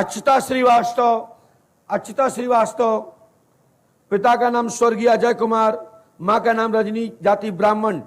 अच्युता श्रीवास्तव, अच्युता श्रीवास्तव, पिता का नाम स्वर्गीय अजय कुमार, मां का नाम रजनी, जाति ब्राह्मण।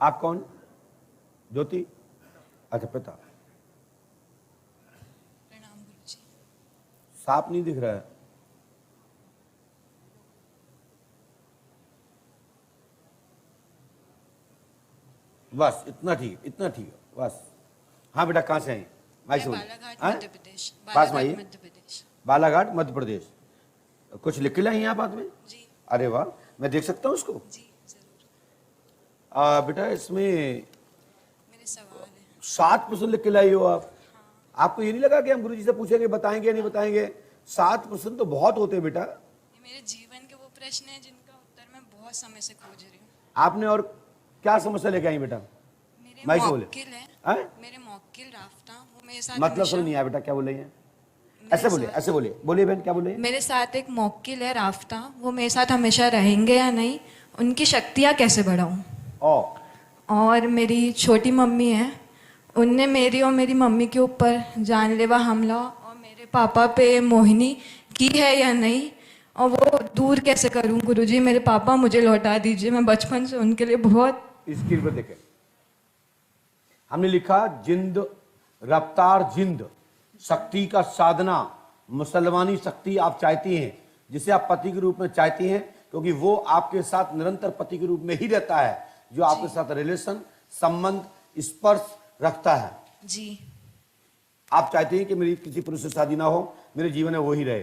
आप कौन? ज्योति। अच्छा, पिता। प्रणाम गुरुजी। साफ नहीं दिख रहा है। बस इतना ठीक, इतना ठीक है बस। हाँ बेटा, कहाँ से हैं? मैं बालाघाट मध्य प्रदेश। पास में आइए। मध्य प्रदेश। बालाघाट मध्य प्रदेश। कुछ लिख के लाई हैं आप हाथ में? जी। अरे वाह, मैं देख सकता हूँ उसको? जी जरूर। बेटा इसमें मेरे सवाल है। 7% लिख के लाई हो आप। आपको ये नहीं लगा कि हम गुरुजी से पूछेंगे बताएंगे या नहीं बताएंगे? 7% तो बहुत होते हैं बेटा। ये मेरे जीवन के वो प्रश्न हैं जिनका उत्तर मैं बहुत समय से खोज रही हूँ। आपने और क्या समस्या लेके आई बेटा? मेरे मौक्किल है, मेरे मौक्किल राफ्ता, वो मेरे साथ मतलब समझ नहीं आया बेटा, क्या बोल रही हैं? ऐसे बोलिए, ऐसे बोलिए, बोलिए बहन, क्या बोल रही हैं? मेरे साथ एक मौक्किल है राफ्ता, वो मेरे साथ हमेशा रहेंगे या नहीं, उनकी शक्तियाँ कैसे बढ़ाऊँ? और मेरी छोटी मम्मी है, उनने मेरी और मेरी मम्मी के ऊपर जानलेवा हमला और मेरे पापा पे मोहिनी की है या नहीं, और वो दूर कैसे करूं गुरुजी? मेरे पापा मुझे लौटा दीजिए, मैं बचपन से उनके लिए बहुत। स्क्रीन पर देखें, हमने लिखा जिंद, रफ्तार जिंद, शक्ति का साधना, मुसलमानी शक्ति आप चाहती हैं, जिसे आप पति के रूप में चाहती हैं, क्योंकि वो आपके साथ निरंतर पति के रूप में ही रहता है, जो आपके साथ रिलेशन, संबंध, स्पर्श रखता है। जी। आप चाहते हैं कि मेरी किसी पुरुष से शादी ना हो, मेरे जीवन में वो ही रहे।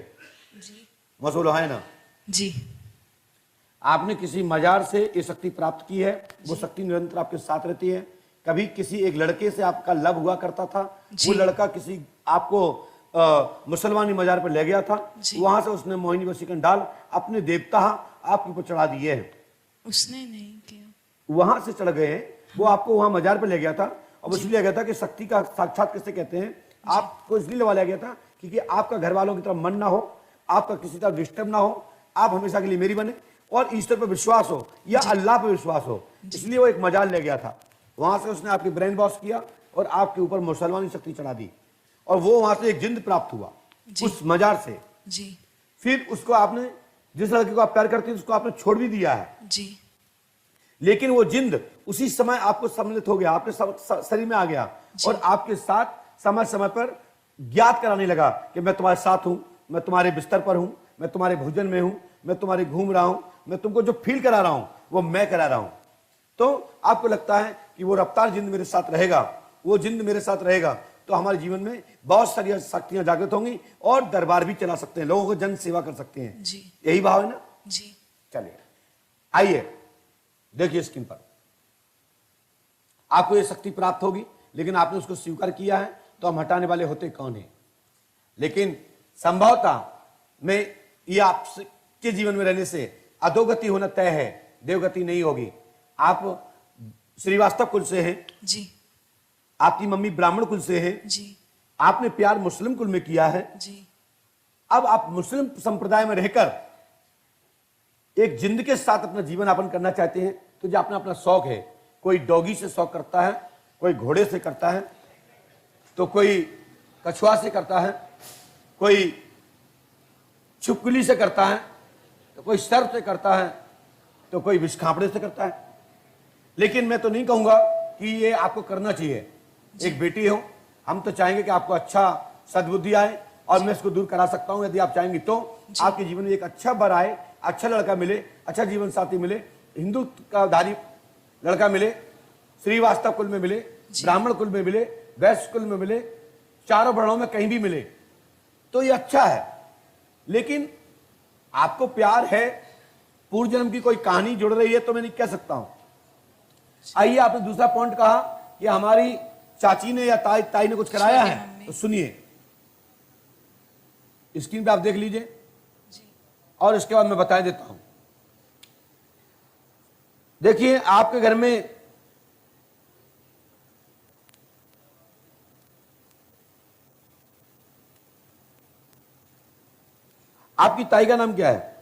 जी। मसौलो है ना? जी। आपने किसी मजार से ये शक्ति प्राप्त की है, वो शक्ति निरंतर आपके साथ रहती है। कभी किसी एक लड़के से आपका लव हुआ करता था, वो लड़का किसी आपको मुसलमानी मजार पर ले गया था, वहां से उसने मोहिनी वशीकरण डाल अपने देवता आपके ऊपर चढ़ा दिए हैं। उसने नहीं किया, वहां से चढ़ गए, वो आपको वहां मजार पर ले गया था, और इसलिए गया था कि शक्ति का साक्षात किसे कहते हैं, आपको इसलिए लगा गया था क्योंकि आपका घर वालों की तरफ मन ना हो, आपका किसी तरह डिस्टर्ब ना हो, आप हमेशा के लिए मेरी बने, और ईश्वर पर विश्वास हो या अल्लाह पर विश्वास हो, इसलिए वो एक मजार ले गया था। वहां से उसने आपकी ब्रेन वॉश किया और आपके ऊपर मुसलमानी शक्ति चढ़ा दी, और वो वहां से एक जिंद प्राप्त हुआ उस मजार से। जी। फिर उसको आपने, जिस लड़के को आप प्यार करते हैं, उसको आपने छोड़ भी दिया है। जी। लेकिन वो जिंद उसी समय आपको सम्मिलित हो गया, आपके शरीर में आ गया, और आपके साथ समय समय पर ज्ञात कराने लगा कि मैं तुम्हारे साथ हूं, मैं तुम्हारे बिस्तर पर हूं, मैं तुम्हारे भोजन में हूं, मैं तुम्हारे घूम रहा हूं, मैं तुमको जो फील करा रहा हूं वो मैं करा रहा हूं। तो आपको लगता है कि वो रफ्तार जिंद मेरे साथ रहेगा, वो जिंद मेरे साथ रहेगा, तो हमारे जीवन में बहुत सारी शक्तियां जागृत होंगी और दरबार भी चला सकते हैं, लोगों को जन सेवा कर सकते हैं। जी। यही भाव है ना? जी। चलिए आइए देखिए स्क्रीन पर, आपको ये शक्ति प्राप्त होगी, लेकिन आपने उसको स्वीकार किया है, तो हम हटाने वाले होते कौन है? लेकिन संभवतः में ये आपके जीवन में रहने से अधोगति होना तय है, देवगति नहीं होगी। आप श्रीवास्तव कुल से हैं। जी। आपकी मम्मी ब्राह्मण कुल से है। जी। आपने प्यार मुस्लिम कुल में किया है। जी। अब आप मुस्लिम संप्रदाय में रहकर एक जिंद के साथ अपना जीवन यापन करना चाहते हैं, तो जो अपना अपना शौक है, कोई डॉगी से शौक करता है, कोई घोड़े से करता है, तो कोई कछुआ से करता है, कोई छुपकली से करता है, तो कोई सर्प से करता है, तो कोई विषखापड़े से करता है। लेकिन मैं तो नहीं कहूंगा कि ये आपको करना चाहिए। एक बेटी हो, हम तो चाहेंगे कि आपको अच्छा सद्बुद्धि आए, और मैं इसको दूर करा सकता हूं यदि आप चाहेंगी तो। आपके जीवन में एक अच्छा वर आए, अच्छा लड़का मिले, अच्छा जीवन साथी मिले, हिंदू का धारी लड़का मिले, श्रीवास्तव कुल में मिले, ब्राह्मण कुल में मिले, वैश्य कुल में मिले, चारों वर्णों में कहीं भी मिले, तो ये अच्छा है। लेकिन आपको प्यार है, पूर्व जन्म की कोई कहानी जुड़ रही है, तो मैं नहीं कह सकता हूं। आइए, आपने दूसरा पॉइंट कहा कि हमारी चाची ने या ताई ने कुछ कराया है, तो सुनिए, स्क्रीन पे आप देख लीजिए, और इसके बाद मैं बता देता हूं। देखिए, आपके घर में आपकी ताई का नाम क्या है?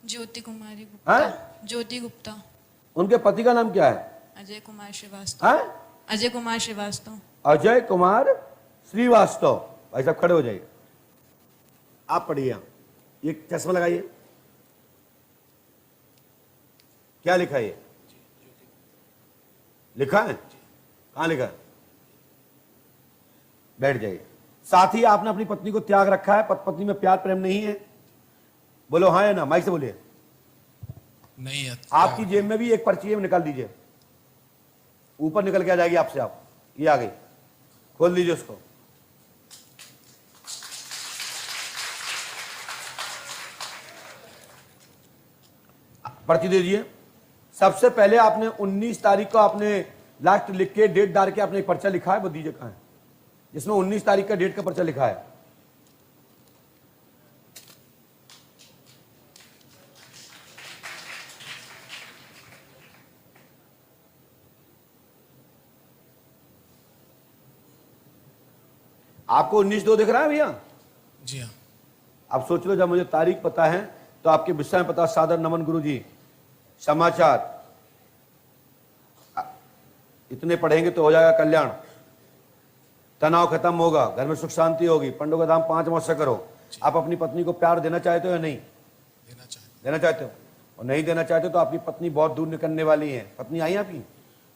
ज्योति कुमारी गुप्ता। हाँ? ज्योति गुप्ता। उनके पति का नाम क्या है? अजय कुमार श्रीवास्तव। हाँ? अजय कुमार श्रीवास्तव। अजय कुमार श्रीवास्तव। भाई साहब खड़े हो जाइए, आप पढ़िए। यहां ये चश्मा लगाइए, क्या लिखा है? ये लिखा है? कहां लिखा है? बैठ जाइए। साथ ही आपने अपनी पत्नी को त्याग रखा है, पत्नी में प्यार प्रेम नहीं है? बोलो हाँ या ना, माइक से बोलिए। नहीं है। आपकी जेब में भी एक पर्ची है, निकाल दीजिए, ऊपर निकल के आ जाएगी आपसे। आप ये आ गई, खोल दीजिए उसको। पर्ची दे दीजिए। सबसे पहले आपने 19 तारीख को आपने लास्ट लिख के डेट डाल के आपने एक पर्चा लिखा है, वो दीजिए कहां है, जिसमें 19 तारीख का डेट का पर्चा लिखा है। आपको 19/2 दिख रहा है भैया? जी हाँ। आप सोच लो, जब मुझे तारीख पता है तो आपके विषय में पता। सादर नमन गुरु जी। समाचार इतने पढ़ेंगे तो हो जाएगा कल्याण, तनाव खत्म होगा, घर में सुख शांति होगी। पंडों का दाम 5 मास से करो। आप अपनी पत्नी को प्यार देना चाहते हो या नहीं? देना चाहते हो। और नहीं देना चाहते तो आपकी पत्नी बहुत दूर निकलने वाली है। पत्नी आई आपकी?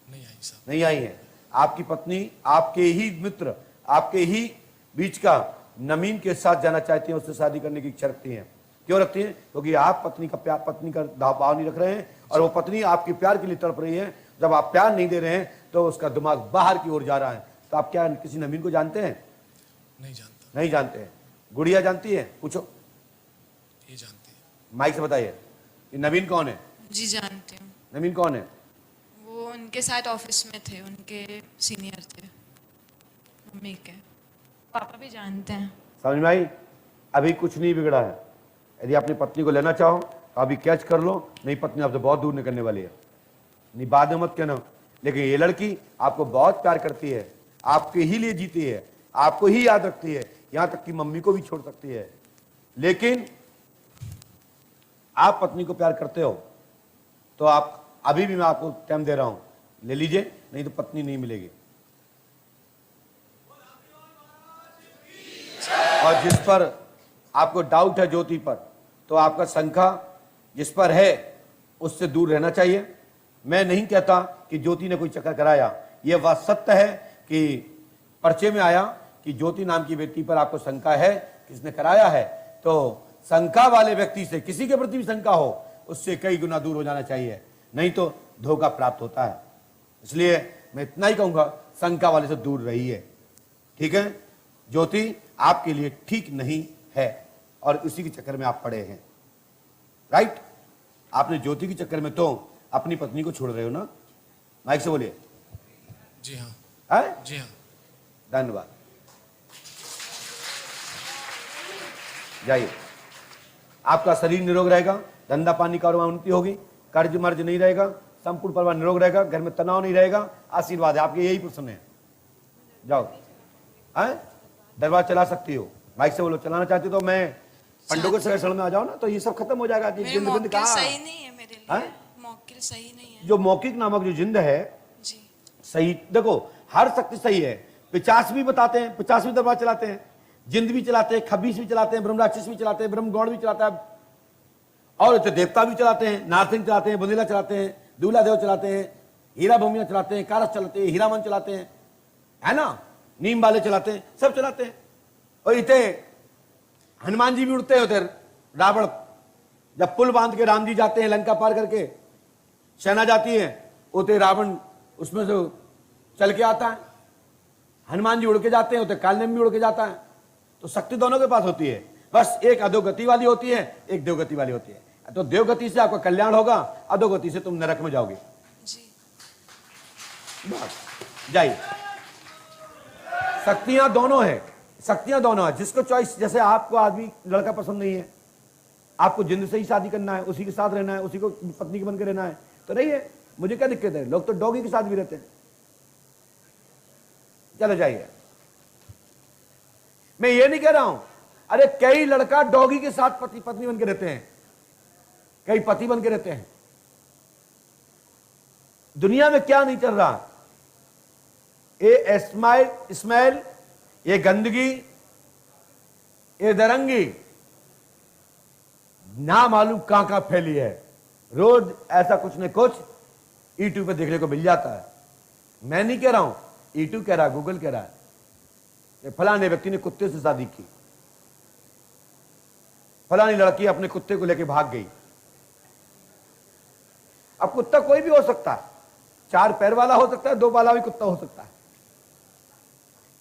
नहीं आई साहब। नहीं आई है। आपकी पत्नी आपके ही मित्र, आपके ही बीच का नमीन के साथ जाना चाहती है, उससे शादी करने की इच्छा रखती है। क्यों रखती है? क्योंकि आप पत्नी का प्यार, पत्नी का भाव नहीं रख रहे हैं, और वो पत्नी आपके प्यार के लिए तड़प रही है। जब आप प्यार नहीं दे रहे हैं तो उसका दिमाग बाहर की ओर जा रहा है। तो आप क्या किसी नमीन को जानते हैं? नहीं जानता। नहीं जानते हैं। गुड़िया जानती है? पूछो। ये जानती है। माइक से बताइए, ये नवीन कौन है? जी जानती हूँ। नवीन कौन है? वो उनके साथ ऑफिस में थे, उनके सीनियर थे मम्मी के। पापा भी जानते हैं। समझ में आई? अभी कुछ नहीं बिगड़ा है। यदि अपनी पत्नी को लेना चाहो तो अभी कैच कर लो, नहीं पत्नी आपसे बहुत दूर निकलने वाली है। नहीं बाद में मत कहना। लेकिन ये लड़की आपको बहुत प्यार करती है, आपके ही लिए जीती है, आपको ही याद रखती है, यहां तक कि मम्मी को भी छोड़ सकती है। लेकिन आप पत्नी को प्यार करते हो तो आप, अभी भी मैं आपको टाइम दे रहा हूं, ले लीजिए, नहीं तो पत्नी नहीं मिलेगी। और जिस पर आपको डाउट है ज्योति पर, तो आपका शंका जिस पर है उससे दूर रहना चाहिए। मैं नहीं कहता कि ज्योति ने कोई चक्कर कराया। यह बात सत्य है कि पर्चे में आया कि ज्योति नाम की व्यक्ति पर आपको शंका है, किसने कराया है। तो शंका वाले व्यक्ति से, किसी के प्रति भी शंका हो, उससे कई गुना दूर हो जाना चाहिए, नहीं तो धोखा प्राप्त होता है। इसलिए मैं इतना ही कहूंगा, शंका वाले से दूर रहिए। ठीक है? ज्योति आपके लिए ठीक नहीं है और उसी के चक्कर में आप पड़े हैं। राइट? आपने ज्योति के चक्कर में तो अपनी पत्नी को छोड़ रहे हो ना। माइक से बोलिए। जी हाँ। है? जी हाँ। धन्यवाद। जाइए। आपका शरीर निरोग रहेगा, धंधा पानी कारोबार उन्नति होगी, कर्ज मर्ज नहीं रहेगा, संपूर्ण परिवार निरोग रहेगा, घर में तनाव नहीं रहेगा। आशीर्वाद है आपके, यही प्रश्न है। जाओ। है? दरबार चला सकती हो। माइक से बोलो। चलाना चाहती हो तो मैं पंडों के शरण में आ जाओ ना, तो ये सब खत्म हो जाएगा। कि जिंद बिंद कहाँ सही नहीं है मेरे लिए। मौकिल सही नहीं है। जो मौखिक नामक जो जिंद है जी सही। देखो, हर शक्ति सही है। 50 भी बताते हैं, 50 भी दरबार चलाते हैं, जिंद भी चलाते हैं, 26 भी चलाते हैं, ब्रह्म राक्षस भी चलाते हैं, ब्रह्म गौड़ भी चलाता है, और देवता भी चलाते हैं, नारसिंह चलाते हैं, बुंदेला चलाते हैं, दूल्हा देव चलाते हैं, हीरा भूमिया चलाते हैं, कारस चलाते हैं, हीरामन चलाते हैं, है ना, नीम वाले चलाते हैं, सब चलाते हैं। और इतने हनुमान जी भी उड़ते होते। रावण जब पुल बांध के राम जी जाते हैं लंका पार करके, सेना जाती है, उते रावण उसमें से चल के आता है। हनुमान जी उड़ के जाते हैं, उते कालनेम भी उड़ के जाता है। तो शक्ति दोनों के पास होती है, बस एक अधोगति वाली होती है, एक देवगति वाली होती है। तो देवगति से आपका कल्याण होगा, अधोगति से तुम नरक में जाओगे। जी बस जाइए। शक्तियां दोनों है, शक्तियां दोनों है। जिसको चॉइस, जैसे आपको आदमी लड़का पसंद नहीं है, आपको जिंद से ही शादी करना है, उसी के साथ रहना है, उसी को पत्नी के बन के रहना है, तो नहीं है, मुझे क्या दिक्कत है। लोग तो डॉगी के साथ भी रहते हैं। चलो जाइए। मैं ये नहीं कह रहा हूं अरे कई लड़का डॉगी के साथ पति पत्नी बन के रहते हैं, कई पति बन के रहते हैं। दुनिया में क्या नहीं चल रहा, ये स्माइल, ये गंदगी, ये दरंगी ना मालूम कहां कहां फैली है। रोज ऐसा कुछ न कुछ यूट्यूब पे देखने को मिल जाता है। मैं नहीं कह रहा हूं, यूट्यूब कह रहा है, गूगल कह रहा है कि फलाने व्यक्ति ने कुत्ते से शादी की, फलानी लड़की अपने कुत्ते को लेकर भाग गई। अब कुत्ता कोई भी हो सकता है, 4 पैर वाला हो सकता है, 2 वाला भी कुत्ता हो सकता है।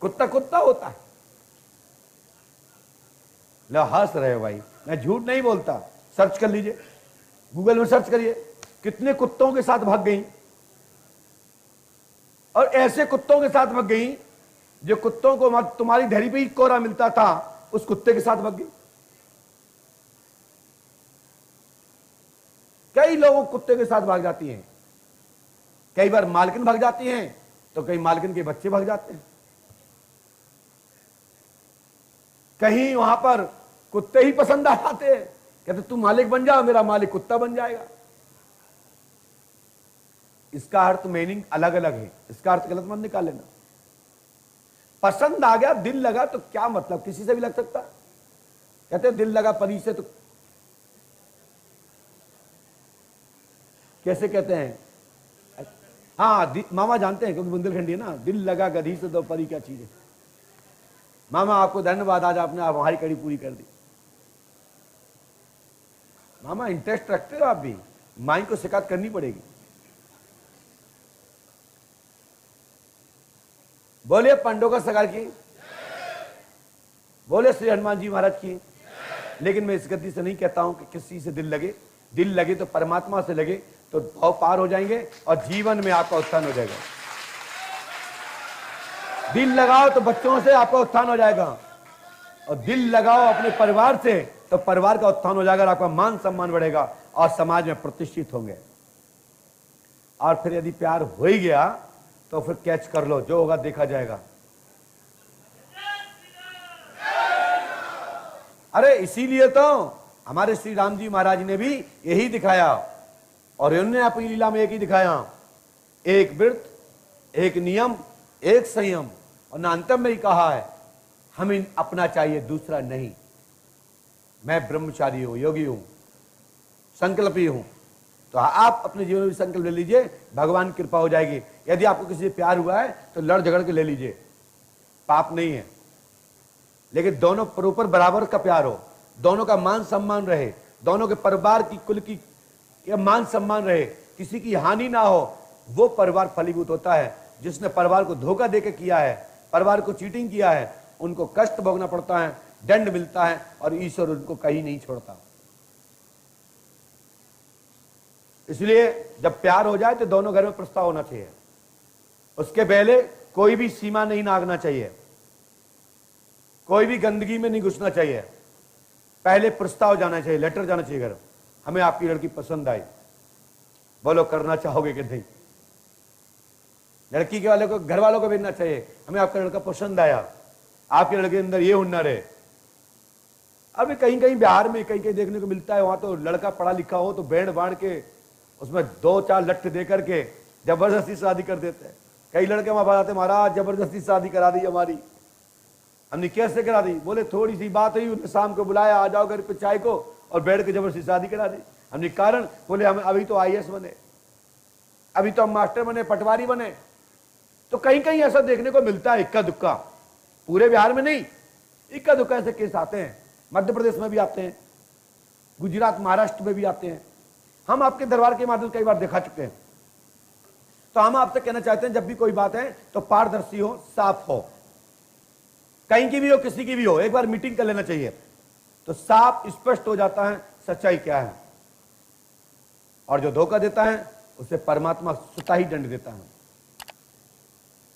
कुत्ता कुत्ता होता है। लो हंस रहे हो भाई, मैं झूठ नहीं बोलता, सर्च कर लीजिए, गूगल में सर्च करिए, कितने कुत्तों के साथ भाग गई, और ऐसे कुत्तों के साथ भाग गई जो कुत्तों को तुम्हारी ढेरी पे ही कोरा मिलता था, उस कुत्ते के साथ भाग गई। कई लोगों कुत्ते के साथ भाग जाती हैं, कई बार मालकिन भाग जाती हैं, तो कई मालकिन के बच्चे भाग जाते हैं। कहीं वहां पर कुत्ते ही पसंद आ जाते हैं, कहते तू मालिक बन जाओ, मेरा मालिक कुत्ता बन जाएगा। इसका अर्थ मीनिंग अलग अलग है, इसका अर्थ गलत मत निकाल लेना। पसंद आ गया, दिल लगा, तो क्या मतलब, किसी से भी लग सकता है। कहते दिल लगा परी से, तो कैसे कहते हैं, हाँ मामा जानते हैं क्योंकि बुंदेलखंडी है ना, दिल लगा गधी से तो परी क्या चीज है। मामा आपको धन्यवाद, आज आपने हमारी कड़ी पूरी कर दी। मामा इंटरेस्ट रखते हो आप भी, माई को शिकायत करनी पड़ेगी। बोलिए पंडों का सरकार की, बोले श्री हनुमान जी महाराज की। लेकिन मैं इस गति से नहीं कहता हूं कि किसी से दिल लगे तो परमात्मा से लगे, तो भाव पार हो जाएंगे और जीवन में आपका उत्थान हो जाएगा। दिल लगाओ तो बच्चों से आपका उत्थान हो जाएगा, और दिल लगाओ अपने परिवार से तो परिवार का उत्थान हो जाएगा, आपका मान सम्मान बढ़ेगा और समाज में प्रतिष्ठित होंगे। और फिर यदि प्यार हो ही गया तो फिर कैच कर लो, जो होगा देखा जाएगा। अरे इसीलिए तो हमारे श्री राम जी महाराज ने भी यही दिखाया, और उन्होंने अपनी लीला में एक ही दिखाया, एक व्रत, एक नियम, एक संयम, और नान्तम में ही कहा है हमें अपना चाहिए, दूसरा नहीं। मैं ब्रह्मचारी हूं, योगी हूं, संकल्पी हूं। तो आप अपने जीवन में संकल्प ले लीजिए, भगवान की कृपा हो जाएगी। यदि आपको किसी से प्यार हुआ है तो लड़ झगड़ के ले लीजिए, पाप नहीं है। लेकिन दोनों पर ऊपर बराबर का प्यार हो, दोनों का मान सम्मान रहे, दोनों के परिवार की कुल की मान सम्मान रहे, किसी की हानि ना हो, वो परिवार फलीभूत होता है। जिसने परिवार को धोखा देके किया है, परिवार को चीटिंग किया है, उनको कष्ट भोगना पड़ता है, दंड मिलता है, और ईश्वर उनको कहीं नहीं छोड़ता। इसलिए जब प्यार हो जाए तो दोनों घर में प्रस्ताव होना चाहिए, उसके पहले कोई भी सीमा नहीं नागना चाहिए, कोई भी गंदगी में नहीं घुसना चाहिए। पहले प्रस्ताव जाना चाहिए, लेटर जाना चाहिए घर, हमें आपकी लड़की पसंद आई, बोलो करना चाहोगे कि नहीं। लड़की के वाले को घर वालों को भेजना चाहिए, हमें आपका लड़का पसंद आया, आपके लड़के के अंदर ये हुनर है। अभी कहीं कहीं बिहार में कहीं कहीं देखने को मिलता है, वहां तो लड़का पढ़ा लिखा हो तो बैंड बांध के उसमें 2-4 लट्ठ दे करके जबरदस्ती शादी कर देते हैं। कई लड़के वहां बताते, महाराज जबरदस्ती शादी करा दी हमारी। हमने कैसे करा दी, बोले थोड़ी सी बात हुई, उन्हें शाम को बुलाया, आ जाओ घर पे चाय को, और बैठ के जबरदस्ती शादी करा दी। हमने कारण, बोले हम अभी तो IAS बने, अभी तो हम मास्टर बने, पटवारी बने। तो कहीं कहीं ऐसा देखने को मिलता है, इक्का दुक्का, पूरे बिहार में नहीं, इक्का दुक्का ऐसे केस आते हैं। मध्य प्रदेश में भी आते हैं, गुजरात महाराष्ट्र में भी आते हैं, हम आपके दरबार के माध्यम से कई बार दिखा चुके हैं। तो हम आपसे कहना चाहते हैं, जब भी कोई बात है तो पारदर्शी हो, साफ हो, कहीं की भी हो, किसी की भी हो, एक बार मीटिंग कर लेना चाहिए, तो साफ स्पष्ट हो जाता है सच्चाई क्या है। और जो धोखा देता है उसे परमात्मा स्वतः ही दंड देता है।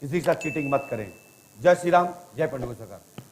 किसी के साथ चीटिंग मत करें। जय श्री राम, जय पंडित सरकार।